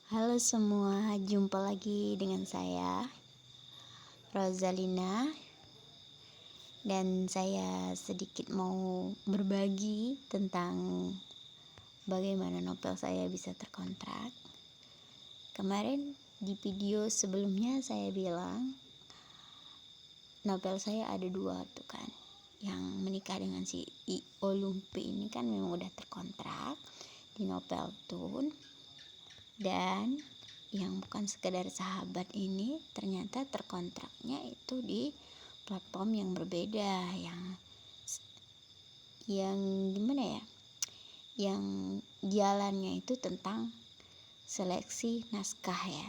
Halo semua, jumpa lagi dengan saya Rozalina, dan saya sedikit mau berbagi tentang bagaimana novel saya bisa terkontrak. Kemarin di video sebelumnya saya bilang novel saya ada 2 tuh kan. Yang menikah dengan si I Olumpi ini kan memang udah terkontrak di Novel Tune. Dan yang bukan sekedar sahabat ini ternyata terkontraknya itu di platform yang berbeda, yang gimana ya, yang jalannya itu tentang seleksi naskah ya.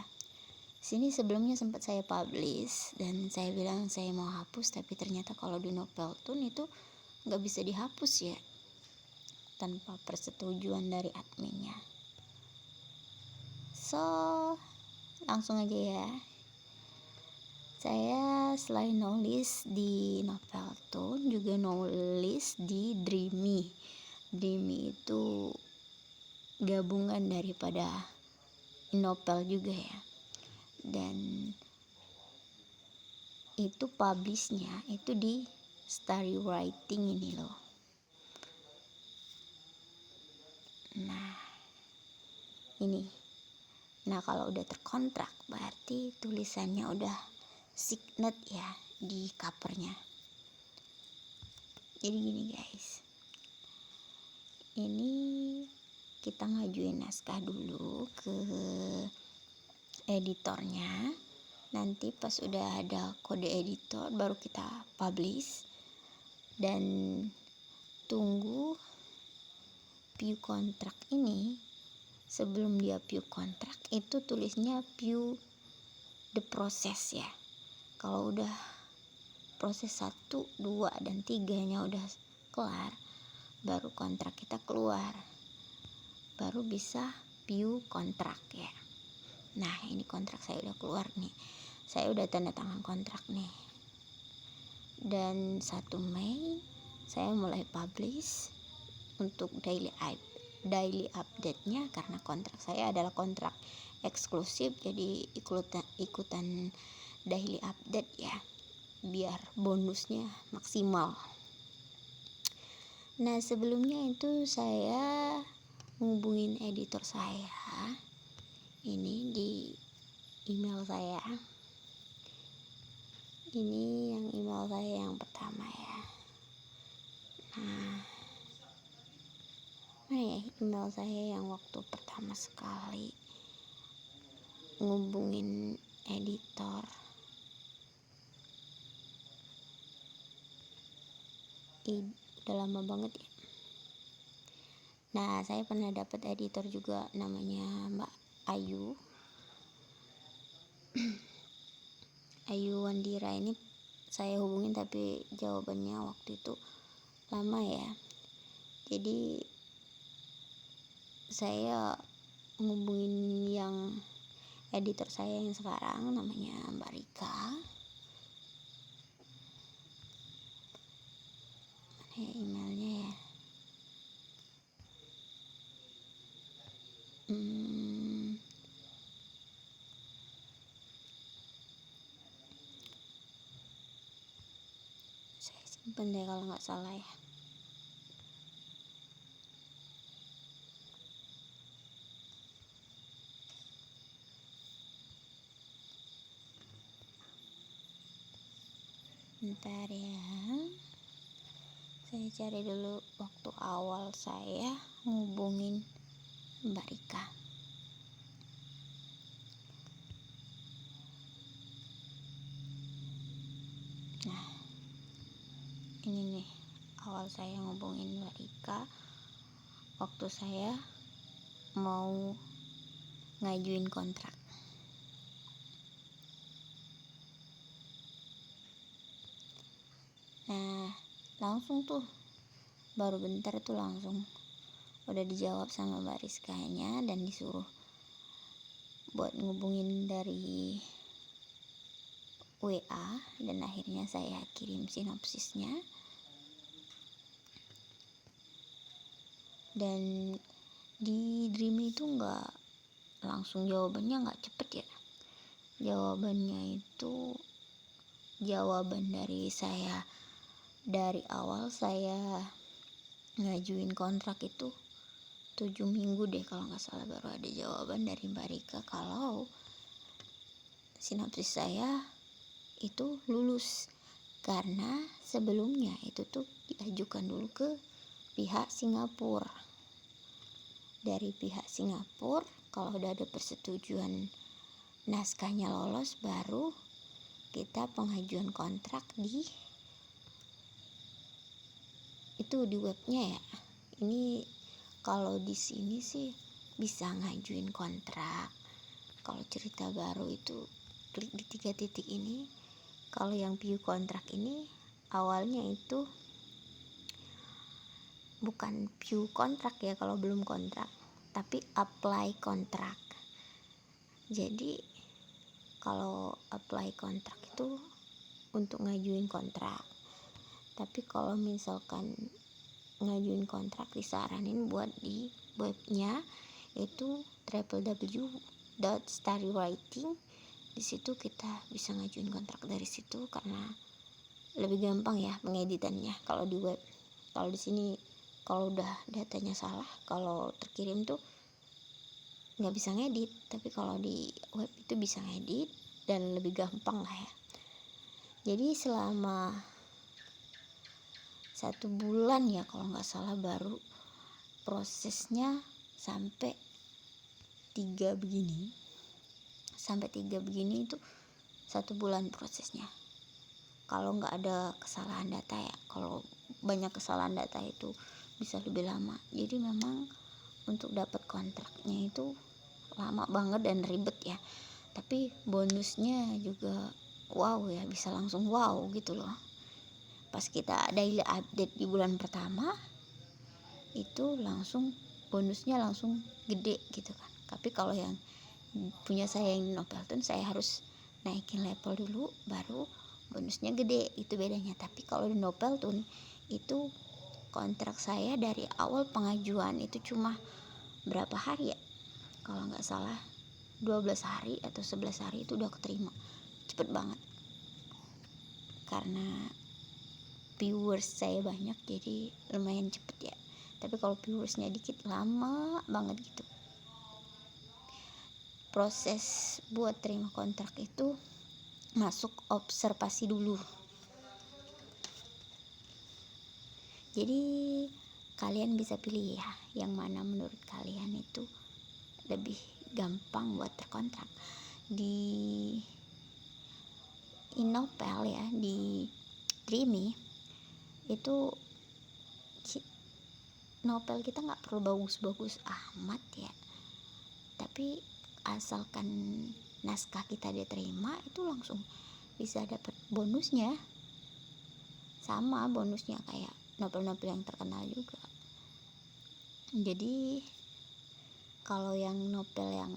Sini sebelumnya sempat saya publish dan saya bilang saya mau hapus, tapi ternyata kalau di Novel Tune itu nggak bisa dihapus ya tanpa persetujuan dari adminnya. So langsung aja ya. Saya selain nulis di Novel Tune juga nulis di Dreamy. Dreamy itu gabungan daripada novel juga ya. Dan itu publishnya itu di Starry Writing ini loh. Nah, ini. Nah, kalau udah terkontrak berarti tulisannya udah signet ya di covernya. Jadi gini guys, ini kita ngajuin naskah dulu ke editornya. Nanti pas udah ada kode editor baru kita publish, dan tunggu view kontrak ini. Sebelum dia view kontrak itu tulisnya view the process ya. Kalau udah proses 1, 2, dan 3-nya udah kelar, baru kontrak kita keluar, baru bisa view kontrak ya. Nah, ini kontrak saya udah keluar nih, saya udah tanda tangan kontrak nih. Dan 1 Mei saya mulai publish untuk daily update-nya, karena kontrak saya adalah kontrak eksklusif, jadi ikutan daily update ya, biar bonusnya maksimal. Nah, sebelumnya itu saya ngubungin editor saya ini di email saya. Ini yang email saya yang pertama ya. Nah, ya email saya yang waktu pertama sekali ngubungin editor udah lama banget ya. Nah, saya pernah dapat editor juga namanya Mbak Ayu Ayu Wandira. Ini saya hubungin tapi jawabannya waktu itu lama ya. Jadi saya ngubungin yang editor saya yang sekarang namanya Mbak Rika. Mana ya emailnya ya? Saya simpen deh kalau nggak salah ya. Bentar ya, saya cari dulu waktu awal saya ngubungin Mbak Rika. Nah, ini nih awal saya ngubungin Mbak Rika waktu saya mau ngajuin kontrak. Nah, langsung tuh baru bentar tuh langsung udah dijawab sama Mbak Rizkanya dan disuruh buat ngubungin dari WA, dan akhirnya saya kirim sinopsisnya. Dan di Dreamy itu langsung jawabannya nggak cepet ya. Jawabannya itu jawaban dari saya dari awal saya ngajuin kontrak itu 7 minggu deh kalau nggak salah, baru ada jawaban dari Mbak Rika kalau sinopsis saya itu lulus. Karena sebelumnya itu tuh diajukan dulu ke pihak Singapura. Dari pihak Singapura kalau udah ada persetujuan naskahnya lolos, baru kita pengajuan kontrak di webnya ya. Ini kalau di sini sih bisa ngajuin kontrak. Kalau cerita baru itu klik di 3 titik ini. Kalau yang view kontrak ini awalnya itu bukan view kontrak ya kalau belum kontrak, tapi apply kontrak. Jadi kalau apply kontrak itu untuk ngajuin kontrak. Tapi kalau misalkan ngajuin kontrak disaranin buat di webnya itu www.starywriting. Di situ kita bisa ngajuin kontrak dari situ karena lebih gampang ya pengeditannya kalau di web. Kalau di sini kalau udah datanya salah, kalau terkirim tuh nggak bisa ngedit, tapi kalau di web itu bisa ngedit dan lebih gampang lah ya. Jadi selama 1 bulan ya kalau nggak salah baru prosesnya sampai 3 begini itu 1 bulan prosesnya. Kalau nggak ada kesalahan data ya, kalau banyak kesalahan data itu bisa lebih lama. Jadi memang untuk dapat kontraknya itu lama banget dan ribet ya, tapi bonusnya juga wow ya, bisa langsung wow gitu loh. Pas kita daily update di bulan pertama itu langsung bonusnya langsung gede gitu kan. Tapi kalau yang punya saya yang Nobelton, saya harus naikin level dulu baru bonusnya gede, itu bedanya. Tapi kalau di Nobelton itu kontrak saya dari awal pengajuan itu cuma berapa hari ya, kalau nggak salah 12 hari atau 11 hari itu udah keterima. Cepet banget karena viewers saya banyak, jadi lumayan cepet ya. Tapi kalau viewersnya dikit lama banget gitu. Proses buat terima kontrak itu masuk observasi dulu. Jadi kalian bisa pilih ya yang mana menurut kalian itu lebih gampang buat terkontrak. Di Inopel ya, di Dreamy itu novel kita nggak perlu bagus-bagus amat ya, tapi asalkan naskah kita diterima itu langsung bisa dapat bonusnya, sama bonusnya kayak novel-novel yang terkenal juga. Jadi kalau yang novel yang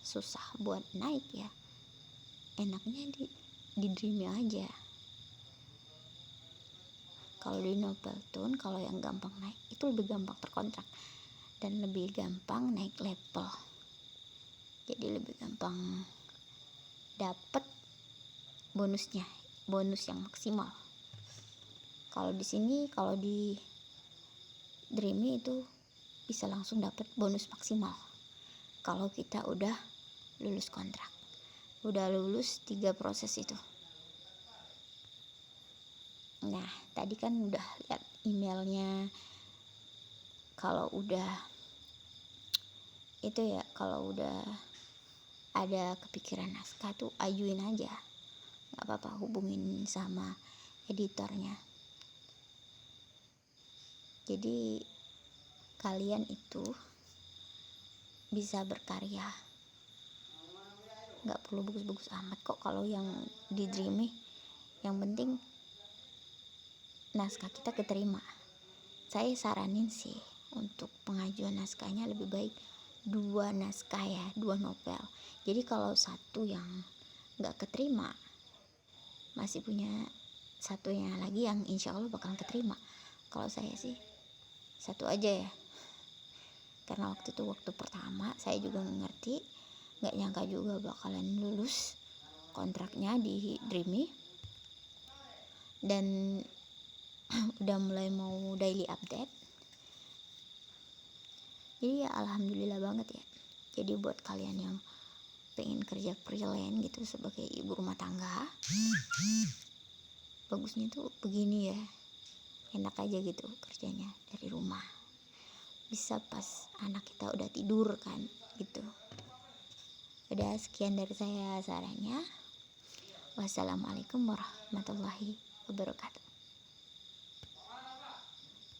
susah buat naik ya, enaknya di Dreamy aja. Kalau di Nobelton, kalau yang gampang naik itu lebih gampang terkontrak dan lebih gampang naik level. Jadi lebih gampang dapat bonusnya, bonus yang maksimal. Kalau di sini, kalau di Dreamy itu bisa langsung dapat bonus maksimal kalau kita udah lulus kontrak, udah lulus 3 proses itu. Nah, tadi kan udah lihat emailnya. Kalau udah itu ya, kalau udah ada kepikiran naskah tuh ajuin aja, nggak apa-apa, hubungin sama editornya. Jadi kalian itu bisa berkarya, nggak perlu bagus-bagus amat kok kalau yang di Dreamy. Yang penting naskah kita keterima. Saya saranin sih untuk pengajuan naskahnya lebih baik 2 naskah ya, 2 novel. Jadi kalau satu yang nggak keterima, masih punya satunya lagi yang insya Allah bakal keterima. Kalau saya sih satu aja ya, karena waktu pertama saya juga nggak ngerti, nggak nyangka juga bakalan lulus kontraknya di Dreamy, dan udah mulai mau daily update. Jadi ya alhamdulillah banget ya. Jadi buat kalian yang pengen kerja freelance gitu sebagai ibu rumah tangga, bagusnya tuh begini ya, enak aja gitu kerjanya dari rumah, bisa pas anak kita udah tidur kan gitu. Udah, sekian dari saya sarannya. Wassalamualaikum warahmatullahi wabarakatuh.